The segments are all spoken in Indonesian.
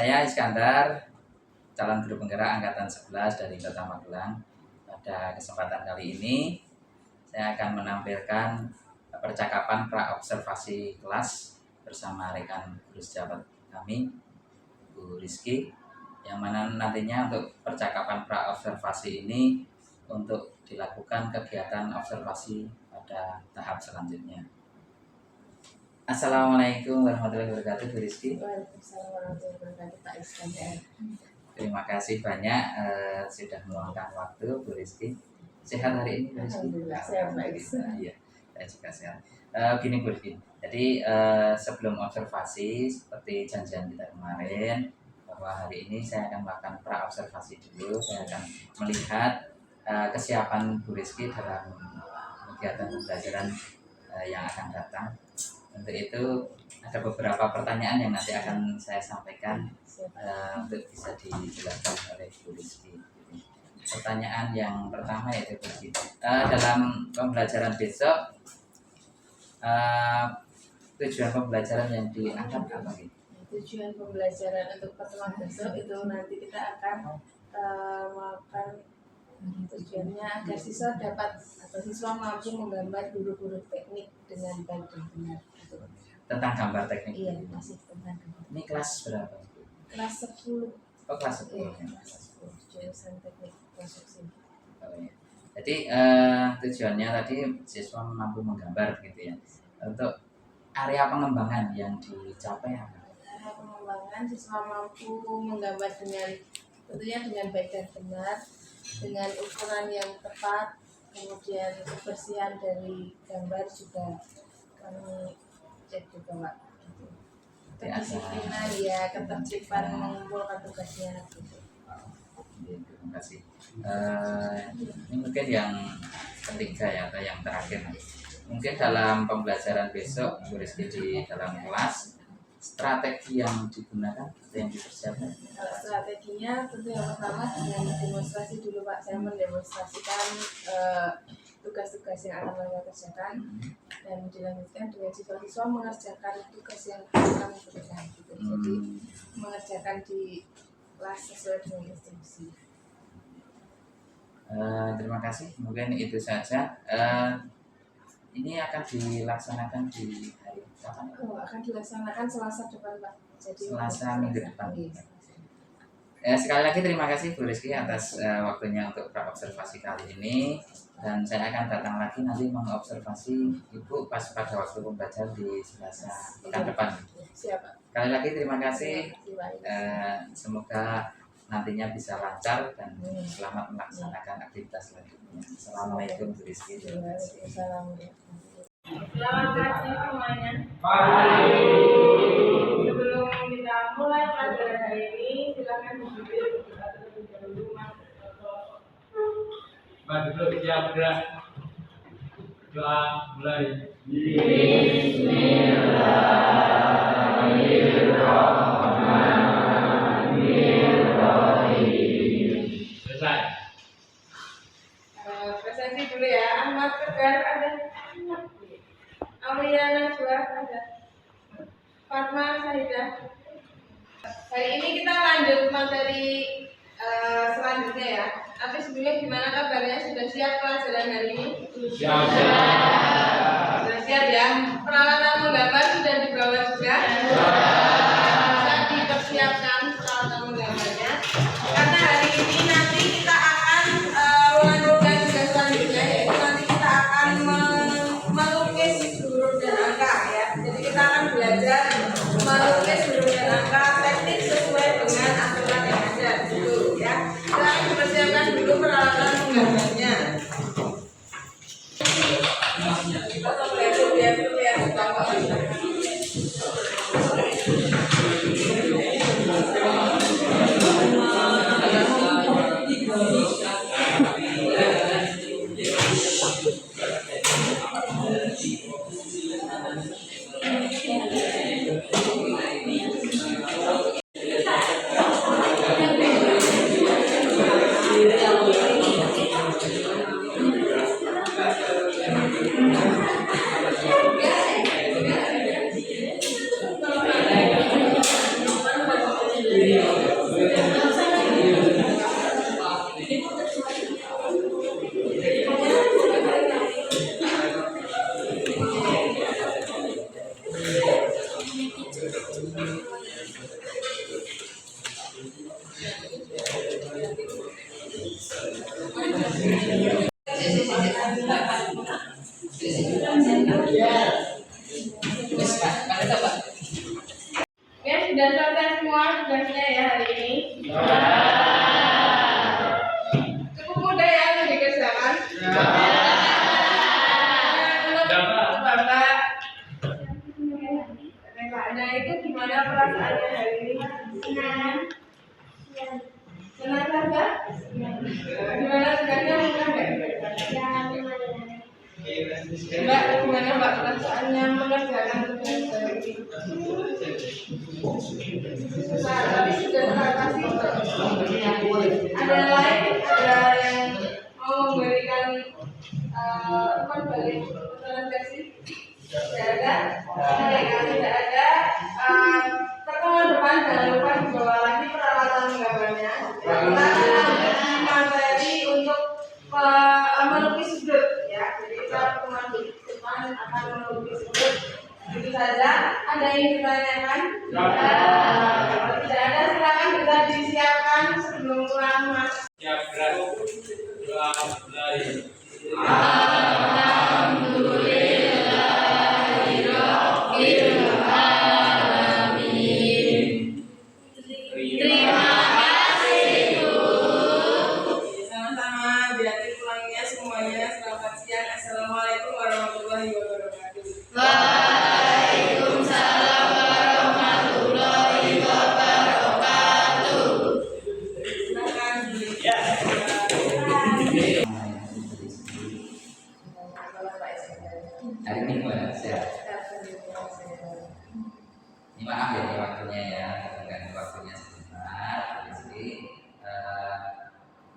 Saya Iskandar, calon guru penggerak angkatan 11 dari Kota Magelang. Pada kesempatan kali ini saya akan menampilkan percakapan pra-observasi kelas bersama rekan guru sejawat kami, Bu Rizky, yang mana nantinya untuk percakapan pra-observasi ini untuk dilakukan kegiatan observasi pada tahap selanjutnya. Assalamualaikum warahmatullahi wabarakatuh, Bu Rizky. Waalaikumsalam warahmatullahi wabarakatuh, Pak Iskandar. Terima kasih banyak sudah meluangkan waktu, Bu Rizky. Sehat hari ini, Bu Rizky? Alhamdulillah, sehat, Pak Iskandar. Iya, saya juga sehat. Gini, Bu Rizky. Jadi sebelum observasi seperti janjian kita kemarin, bahwa hari ini saya akan melakukan pra-observasi dulu. Saya akan melihat kesiapan Bu Rizky dalam kegiatan pembelajaran yang akan datang. Untuk itu ada beberapa pertanyaan yang nanti akan saya sampaikan untuk bisa dijelaskan oleh Bu Rizky. Pertanyaan yang pertama yaitu Bu Rizky, dalam pembelajaran besok tujuan pembelajaran yang diangkat apa gitu? Tujuan pembelajaran untuk pertemuan besok itu nanti kita akan melakukan tujuannya agar siswa dapat atau siswa mampu menggambar huruf-huruf teknik dengan baik dan benar. Tentang gambar teknik. Iya, masih tentang gambar. Ini kelas berapa? Kelas 10. Oh, kelas 10. Iya, kelas 10. Jurusan teknik konstruksi. Oh, iya. Jadi tujuannya tadi siswa mampu menggambar gitu ya. Untuk area pengembangan yang dicapai apa? Area pengembangan siswa mampu menggambar tentunya dengan baik dan benar, dengan ukuran yang tepat, kemudian kebersihan dari gambar juga kami cek juga, Pak. Kedisiplinan ya, ketertiban mengumpulkan tugasnya gitu. Terima kasih. Ini mungkin yang ketiga ya, atau yang terakhir. Mungkin dalam pembelajaran besok, Bu Rizky di dalam kelas, strategi yang digunakan atau yang dipersiapkan? Strateginya tentu yang pertama dengan demonstrasi dulu, Pak. Saya mendemonstrasikan tugas-tugas yang akan mereka kerjakan dan dilanjutkan dengan siswa-siswa mengerjakan tugas yang kami berikan gitu. Jadi mengerjakan di kelas sesuai dengan instruksi. Terima kasih. Mungkin itu saja. Ini akan dilaksanakan di hari kapan? Akan dilaksanakan Selasa depan, Pak. Jadi Selasa minggu depan. Iya. Sekali lagi terima kasih Bu Rizky atas waktunya untuk pra-observasi kali ini, dan saya akan datang lagi nanti mengobservasi Ibu pas pada waktu pembelajaran di Selasa pekan depan. Siap, Pak. Sekali lagi terima kasih. Semoga nantinya bisa lancar dan selamat melaksanakan aktivitas selanjutnya. Assalamualaikum Bu Rizky. Selamat pagi semuanya. Sebelum kita mulai pelajaran hari ini, silakan duduk terlebih dahulu, Mas. Duduk siap gerak. Doa mulai. Selesai. Presentasi dulu ya. Ahmad Tegar ada. Aulia Najwa ada. Fatma Sahidah. Hari ini kita lanjut materi selanjutnya ya. Tapi sebelumnya gimana kabarnya? Sudah siap pelajaran hari ini? Siap. Sudah siap ya. Peralatan menggambar sudah dibawa juga. Bisa dipersiapkan peralatan menggambarnya. Karena hari ini nanti kita akan melanjutkan tugas selanjutnya, yaitu nanti kita akan melukis huruf dan angka ya. Jadi kita akan belajar melukis huruf dan angka teknik sesuai dengan aturan yang ada dulu ya. Kita akan mempersiapkan dulu peralatan menggambarnya. Kita biar Ya, sudah selesai semua tugasnya ya hari ini. Cukup mudah ya untuk dikerjakan. Bapak, nah itu gimana perasaannya hari ini? Senang saja? Gimana tugasnya mudah nggak? Mbak, gimana Mbak perasaannya mengerjakan tugas hari ini? Susah, tapi sudah terima kasih. Ada lain, ada yang mau memberikan umpan balik presentasi? Tidak ada? Oke, kalau tidak ada, pertemuan depan jangan lupa dibawa lagi peralatan menggambarnya. Kita akan ambil materi untuk melukis sudut ya. Jadi kita pertemuan depan akan melukis sudut. Itu saja. Ada yang ditanyakan? Kalau tidak ada, silakan bisa disiapkan sebelum pulang mas. Siap gerak. Doa mulai. Sama-sama, berarti pulangnya semuanya. Selamat siang. Assalamualaikum warahmatullahi wabarakatuh. Silakan. Hari ini gimana? Sehat? Ini maaf ya ini waktunya ya, mengganggu waktunya sebentar. Jadi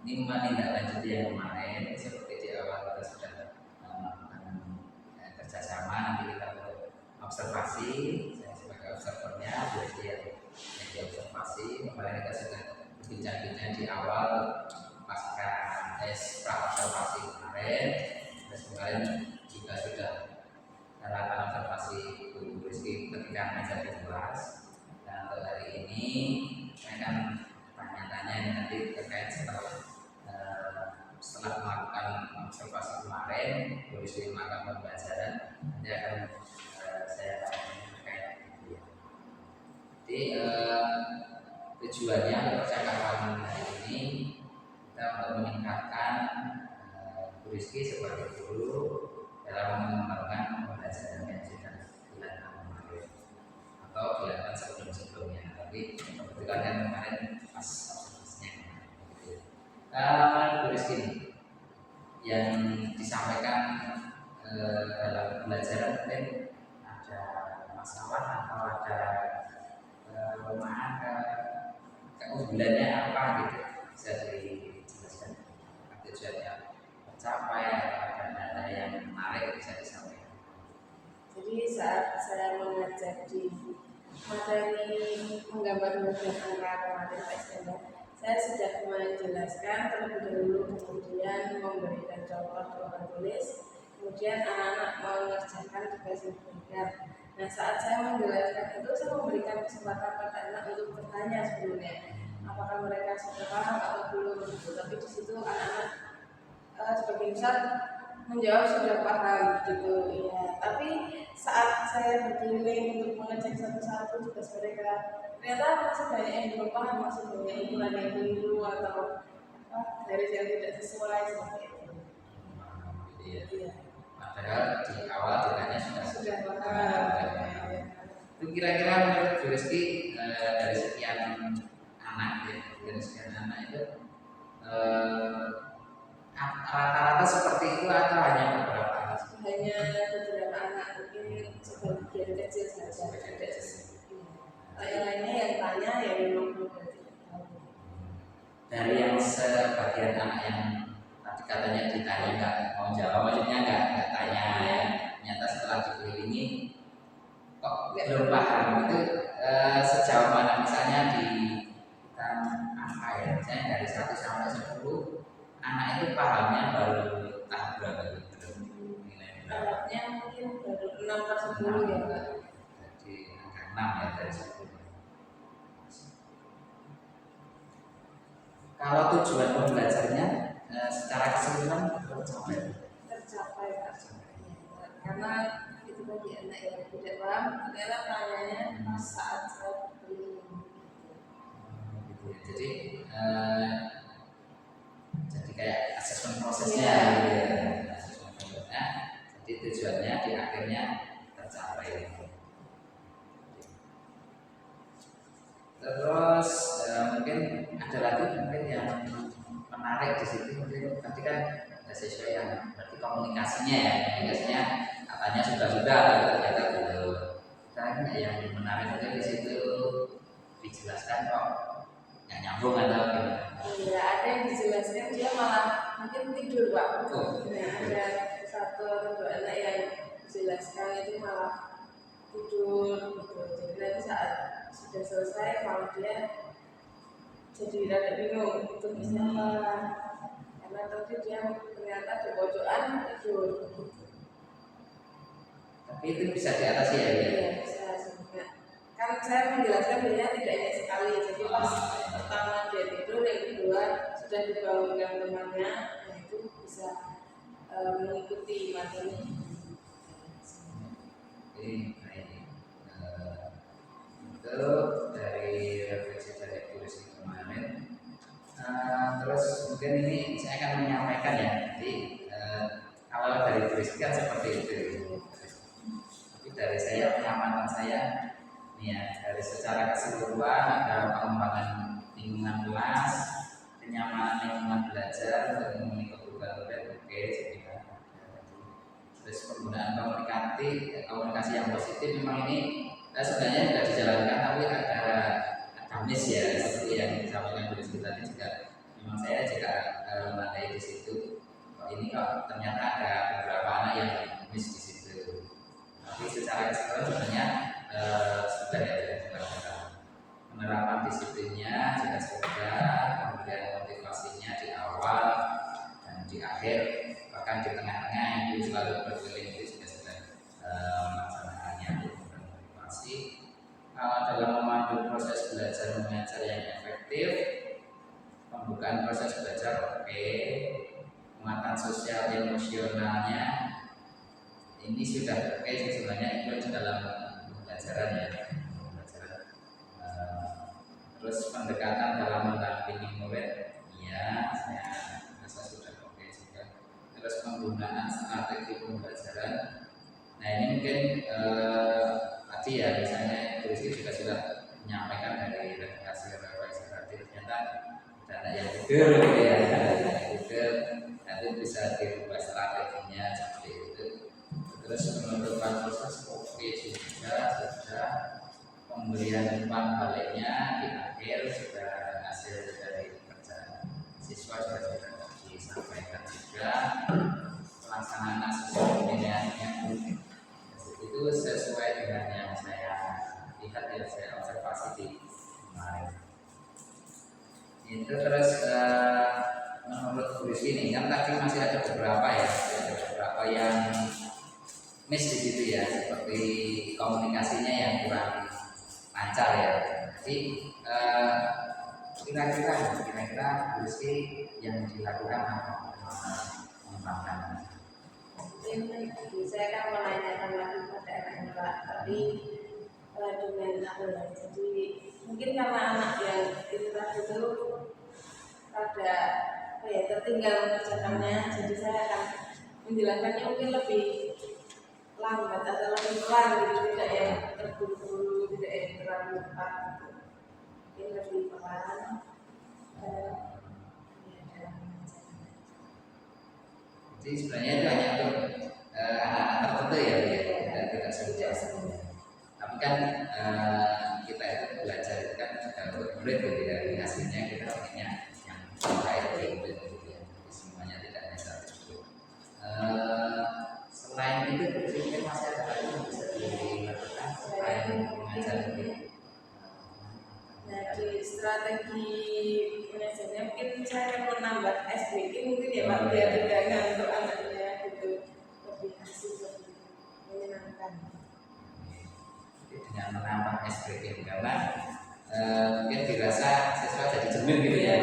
ini menindaklanjuti yang kemarin seperti di awal kita sudah melakukan kerjasama. Nanti kita untuk observasi, saya sebagai observernya, jadi yang diobservasi. Kemarin kita sudah berbincang-bincang di awal pasca tes pra observasi kemarin. Terus kemarin juga sudah melakukan observasi Bu Rizky ketika mengajar di kelas. Dan untuk hari ini saya akan tanya-tanya nanti terkait setelah melakukan observasi kemarin, Bu Rizky melakukan pembelajaran, nanti akan saya tanya terkait itu. Jadi tujuannya percakapan hari ini kita untuk meningkatkan Bu Rizky sebagai guru dalam mengembangkan pembelajaran yang sudah dilakukan kemarin atau dilakukan sebelum-sebelumnya. Tapi kebetulan kan kemarin pas observasinya. Bu Rizky, yang disampaikan dalam pembelajaran mungkin ada masalah atau ada kelemahan keunggulannya apa gitu, bisa dijelaskan tujuannya tercapai atau ada hal yang menarik bisa disampaikan. Jadi saat saya mengajar di materi menggambar dengan angka kemarin PSN, saya sudah menjelaskan terlebih dahulu, kemudian memberikan contoh tulis, kemudian anak-anak mengerjakan tugas yang diberikan. Nah, saat saya menjelaskan itu, saya memberikan kesempatan pada anak untuk bertanya sebelumnya, apakah mereka sudah paham atau belum. Tapi di situ anak-anak sebagian besar menjawab sudah paham gitu ya. Tapi saat saya berkeliling untuk mengecek satu-satu tugas mereka, ternyata masih banyak yang belum paham, masih banyak ukuran yang keliru atau garis yang tidak sesuai seperti itu. Iya. Padahal di awal ditanya sudah paham. Itu kira-kira menurut Bu Rizky dari sekian anak ya, dari sekian anak itu rata-rata seperti itu atau hanya beberapa anak? Hanya beberapa anak, mungkin sebagian kecil saja. Yang lainnya yang tanya ya memang belum tahu. Dari yang sebagian anak yang tadi katanya ditanya nggak mau jawab, maksudnya nggak tanya ya, ternyata setelah dikelilingi kok belum paham itu sejauh mana, misalnya di angka ya, misalnya dari 1 sampai 10 anak itu pahamnya baru tahap berapa gitu, nilai berapa? Tahapnya mungkin baru 6 per 10 ya Pak. Jadi angka 6 ya dari 10. Kalau tujuan pembelajarnya secara keseluruhan tercapai. Tercapai Pak. Karena itu bagi anak yang tidak paham, ternyata tanyanya pas saat saya beli. Gitu ya. Jadi kayak asesmen prosesnya, gitu ya. Asesmen prosesnya. Jadi tujuannya di akhirnya tercapai. Terus mungkin ada lagi mungkin yang menarik di situ mungkin ketika ada siswa yang berarti komunikasinya katanya sudah tapi ternyata belum. Kan yang menarik itu di situ dijelaskan kok nggak nyambung atau gimana? Iya, ada yang dijelaskan dia malah mungkin tidur Pak. Oh. Nah, ada satu atau dua anak yang dijelaskan itu malah tidur gitu. Jadi nanti saat sudah selesai malah dia jadi rada bingung itu siapa, karena tadi dia ternyata di pojokan tidur. Tapi itu bisa diatasi ya? Iya, bisa juga. Kan saya menjelaskan dia tidak hanya sekali, jadi pas pertama dia tidur, yang kedua sudah dibangunkan temannya, nah itu bisa mengikuti materi. Itu dari refleksi dari tulis kemarin. Terus mungkin ini saya akan menyampaikan ya. Jadi awal dari tulis kan seperti itu. Tapi dari saya pengamatan saya, ya dari secara keseluruhan ada pengembangan lingkungan kelas, kenyamanan lingkungan belajar, untuk memenuhi kebutuhan oke, terus penggunaan komunikasi yang positif memang ini sebenarnya sudah dijalankan, tapi ada miss ya, seperti yang disampaikan tulis tadi juga. Memang saya juga memadai di situ. Ini kok ternyata ada beberapa anak yang miss di situ. Tapi secara keseluruhan sebenarnya sudah ya dilakukan. Penerapan disiplinnya sudah, kemudian motivasinya di awal dan di akhir, bahkan di tengah-tengah itu selalu berkeliling itu sudah melaksanakannya. Motivasi dalam memandu proses belajar mengajar yang efektif, pembukaan proses belajar oke, penguatan sosial emosionalnya ini sudah oke, sebenarnya itu dalam pembelajaran ya. Terus pendekatan dalam mendampingi murid, ya saya rasa sudah oke juga. Terus penggunaan strategi pembelajaran, nah ini mungkin tadi ya misalnya Rizky juga sudah menyampaikan dari refleksi tadi ternyata ada yang tidur gitu ya, nanti bisa dirubah strateginya seperti itu. Terus penutupan proses oke juga sudah, pemberian umpan baliknya di akhir sudah hasil dari kerja siswa sudah disampaikan juga, pelaksanaan asesmen pembinaannya itu sesuai dengan yang saya lihat ya, saya observasi di kemarin itu. Terus menurut tulis ini kan tadi masih ada beberapa yang miss di situ ya, seperti komunikasinya yang kurang lancar ya. Jadi kira-kira Rizky yang dilakukan apa mengembangkan? Saya akan menanyakan lagi pada anak Pak, tapi dengan apa ya? Jadi mungkin karena anak yang itu pada tertinggal mengerjakannya, jadi saya akan menjelaskannya mungkin lebih lambat atau lebih pelan gitu, tidak yang terburu-buru, tidak yang terlalu cepat, mungkin lebih pelan. Jadi sebenarnya itu hanya untuk anak-anak tertentu ya, tidak semua. Tapi kan kita itu belajar itu kan juga untuk murid gitu ya, dari hasilnya kita pengennya yang terbaik bagi murid gitu ya. Jadi semuanya tidak hanya satu. Selain itu mungkin masih ada lagi yang bisa dilakukan selain mengajar ini. Nah, di strategi mengajarnya mungkin saya akan menambah SBK mungkin ya Pak, biar tidak ngantuk anaknya gitu, lebih asik, lebih menyenangkan. Dengan menambah SBK karena mungkin dirasa siswa jadi jenuh gitu ya.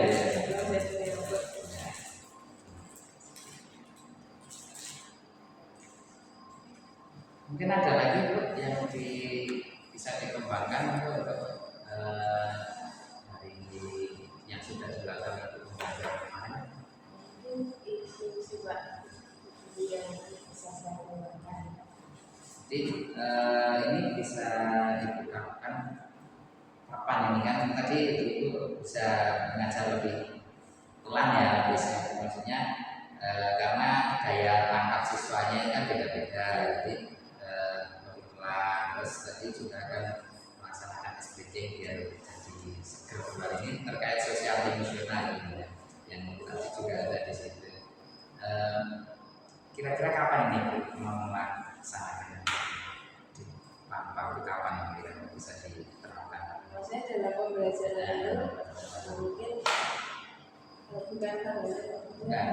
tadi itu bisa mengajar lebih pelan ya, bisa maksudnya karena gaya tangkap siswanya itu kan beda-beda, jadi lebih pelan. Terus tadi juga akan melaksanakan speaking biar jadi seger kembali. Ini terkait sosial emosional ini ya, yang tadi juga ada di situ. Kira-kira kapan ini mau melaksanakan? Waktu kapan kira-kira bisa diterapkan? Maksudnya dalam pembelajaran itu mungkin bukan Bukan,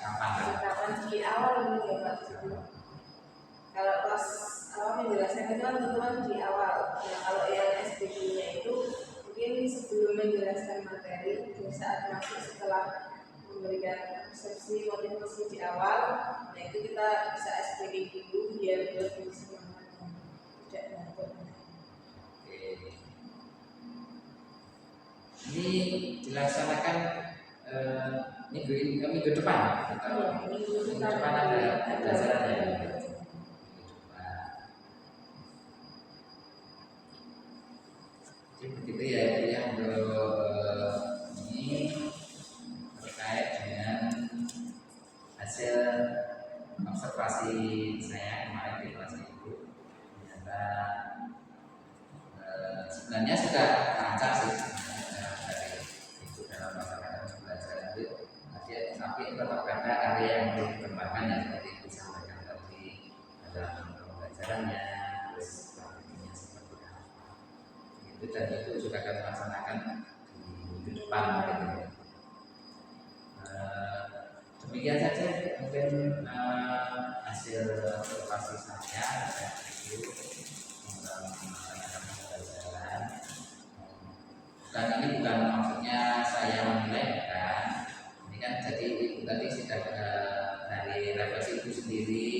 kapan di awal ini ya Pak. Kalau pas awal menjelaskan itu kan tentuan di awal. Nah, kalau yang SPG-nya itu mungkin sebelum menjelaskan materi, di saat masuk setelah memberikan persepsi motivasi di awal, nah itu kita bisa SPG dulu biar lebih semangat dan tidak ngantuk. Ini dilaksanakan minggu depan. Minggu depan ada pelajarannya. Minggu depan. Jadi begitu ya, itu yang ini terkait dengan hasil observasi saya kemarin di kelas itu. Ternyata sebenarnya sudah lancar sih dari itu dalam masyarakat pembelajaran itu, tapi tetap ada area yang perlu dikembangkan ya, seperti disampaikan tadi dalam pembelajarannya, terus strateginya seperti apa itu, dan itu juga akan dilaksanakan di minggu depan gitu. Demikian saja mungkin hasil observasi saya itu melaksanakan pembelajaran. Dan ini bukan maksudnya saya menilai, bukan. Ini kan jadi ibu tadi sudah dari refleksi ibu sendiri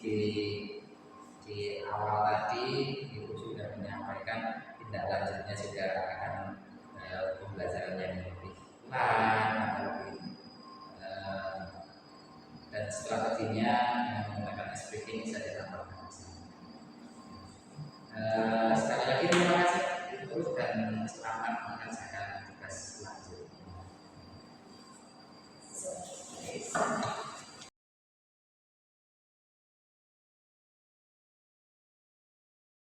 di awal tadi ibu sudah menyampaikan tindak lanjutnya juga akan pembelajaran yang lebih pelan, dan strateginya dengan menggunakan speaking bisa dilakukan